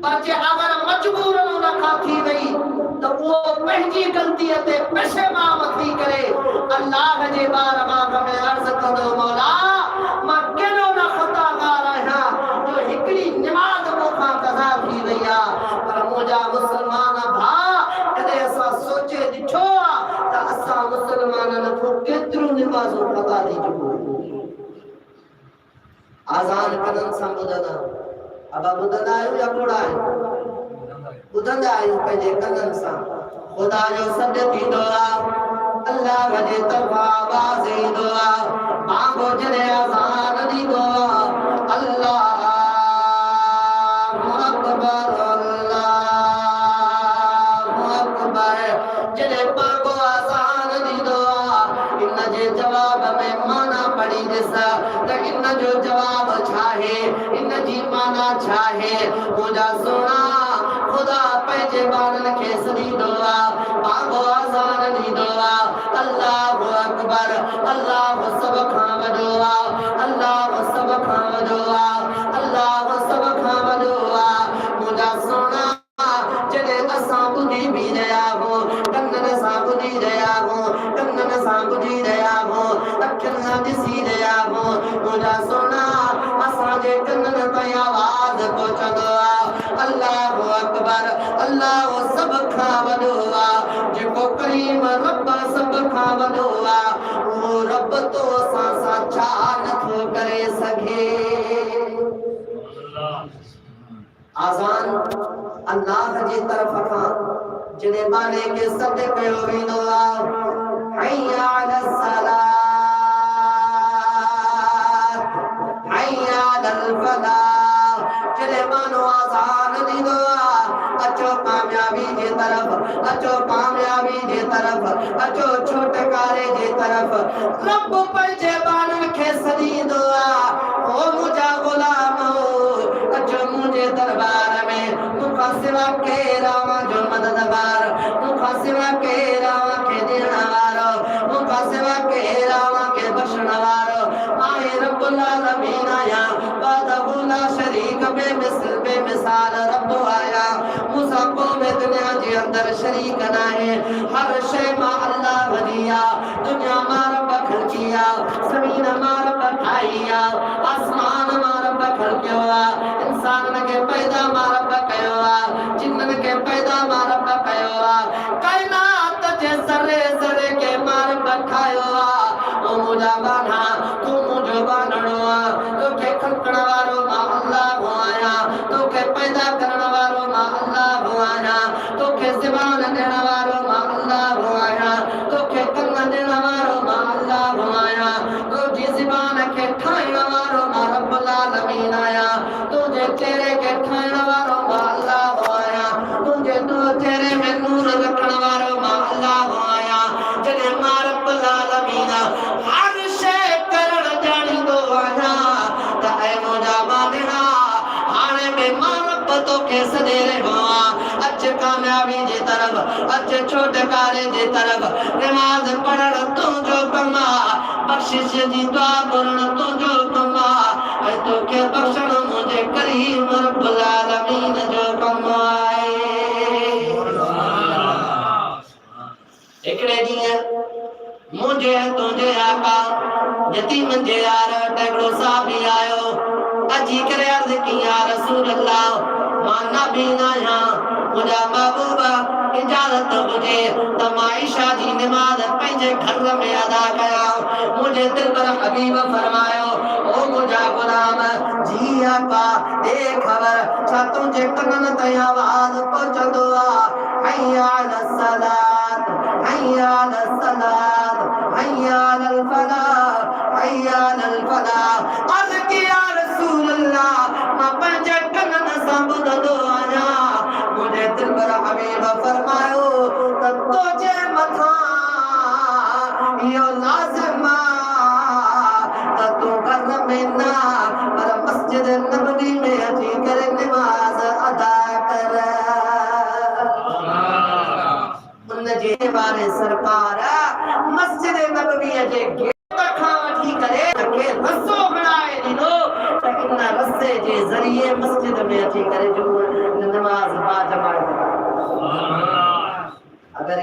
पर जे अगर मजबूरन उन खां थी वई तो वो पंहिंजी गलतीअ ते पशेमान थी करे अल्लाह जे बारगाह में अर्ज़ कंदो मौला मां केॾो न ख़ताकार आहियां जो हिकिड़ी निमाज़ मूंखां क़ज़ा थी वई आहे पर मुंहिंजा मुस्लमान भाउ कॾहिं असां सोचे ॾिठो आहे त असां मुस्लमाननि खां केतिरियूं निमाज़ूं क़ज़ा थी चुकियूं आज़ान कननि सां ॿुधंदा अब ॿुधंदा आहियूं या कोड़ा आहियूं ॿुधंदा आहियूं पंहिंजे कननि सां ख़ुदा जो सॾु थींदो आहे अल्लाह जे तरफ़ां आवाज़ ईंदो आहे आगो जॾहिं आज़ान ॾींदो आहे अल्लाहु अकबर अल्लाहु अकबर जॾहिं पागो आज़ान ॾींदो आहे इन जे जवाब में माना पढ़ी ॾिस त इन जो जवाब छा आहे इन जी माना छा आहे मुंहिंजा सोना खुदा पंहिंजे ॿारनि खे सॾींदो आहे पागो आज़ान ॾींदो आहे अल्लाहु अकबर अल्लाहु सभ खां वॾो आहे अल्लाहु सभ खां वॾो आहे अल्लाहु सभ खां वॾो आहे मुंहिंजा सोना जॾहिं असां ॿुधी बि रहिया आहियूं कननि सां ॿुधी रहिया आहियूं कननि सां ॿुधी रहिया आहियूं अखियुनि सां ॾिसी रहिया आहियूं मुंहिंजा सोना असांजे कननि ताईं आवाज़ पहुचंदो आहे अल्लाहु अकबर अल्लाहु सभ खां वॾो आहे जेको करीम रब सभ खां वॾो आहे उहो रब तो असां सां छा नथो करे सघे आज़ान अल्लाह जी तरफ़ खां जॾहिं बाने खे सॾु कयो वेंदो आहे हय्या अलस सलात हय्या अलल फलाह जॾहिं बानो आज़ान ॾींदो आहे अचो कामयाबी जे तरफ़ अचो कामयाबी जे तरफ़ अचो छुटकारे जे तरफ़ रब पंहिंजे ॿारनि खे सॾींदो आहे ओ मुंहिंजा ग़ुलाम अचो मुंहिंजे दरबार में मूंखां सिवा केरु जो मददगार मूंखां सिवा केरु खे ॾियण वारो मूंखां सिवा केरु खे बख़्शण वारो आहे रब्बुल आलमीन आहियां वहदहु ला शरीक बेमिसाल रब आहियां मूंसां को बि दुनिया जे अंदरि शरीक न आहे हर शइ मां अल्लाह जी आहे दुनिया मां रब खलकी आहे ज़मीन मां रब ठाही आहे आसमान मां रब खलकियो आहे इंसाननि खे पैदा मां रब कयो आहे जिन्ननि खे पैदा मां रब कयो आहे काइनात जे ज़रे ज़रे खे मां रब ठाहियो आहे ओ मुंहिंजा बाना तूं मुंहिंजो बानणो आहे तोखे खलकण वारो मां अल्लाह आहियां तोखे पैदा करण वारो मां अल्लाह आहियां तोखे ज़बान ॾियण वारो मां अल्लाह आहियां तोखे कन ॾियण वारो मां अल्लाह आहियां तुंहिंजी ज़बान खे ठाहिण वारो मां रब्बुल आलमीन आहियां तुंहिंजे चेहरे खे ठाहिण वारो मां अल्लाह आहियां तुंहिंजे चेहरे में नूर रखण वारो मां अल्लाह आहियां जॾहिं मां रब्बुल आलमीन हर शइ करण ॼाणींदो आहियां त ऐ मुंहिंजा मालिड़ा हाणे बि मां रब तोखे सॾे रहियो आहियां अच कामयाबी जे तरफ़ अच छुटकारे जे तरफ़ नमाज़ पढ़ण तुंहिंजो कमु आहे बख़्शिश जी दुआ घुरण तुंहिंजो कमु आहे ऐं तोखे बख़्शण मुंहिंजे करीम रब्बुल आलमीन जो कमु आहे हिकिड़े ॾींहुं मुंहिंजे तुंहिंजे आका यतीमनि जे यार हिकिड़ो साहबी आयो अची करे अर्ज़ कई या रसूल अल्लाह मां नबी न आहियां मुंहिंजा महबूबा इजाज़त हुजे त मां ईशा जी नमाज़ पंहिंजे घर में अदा कयां मुंहिंजे दिल पर हबीब फरमायो ओ मुंहिंजा गुलाम जी आका दे ख़बर छा तुंहिंजे कननि ताईं आवाज़ पहुचंदो आहे हय्या अलस सलात हय्या अलस सलात हय्या अलल फलाह हय्या अलल फलाह अर्ज़ की या रसूल अल्लाह मां पंहिंजे कननि सां ॿुधंदो आहियां मुंहिंजे दिल पर हबीब फरमायो त तुंहिंजे मथां इहो लाज़िम त तूं घर में न पर मस्जिद नबवी में अची करे नमाज़ अदा कर उनजे वारे सरकार मस्जिद नबवी जे गेट खां वठी करे खे रस्तो बणाए ॾिनो त इन रस्ते जे ज़रिए मस्जिद में अची करे जो बा जमात अगर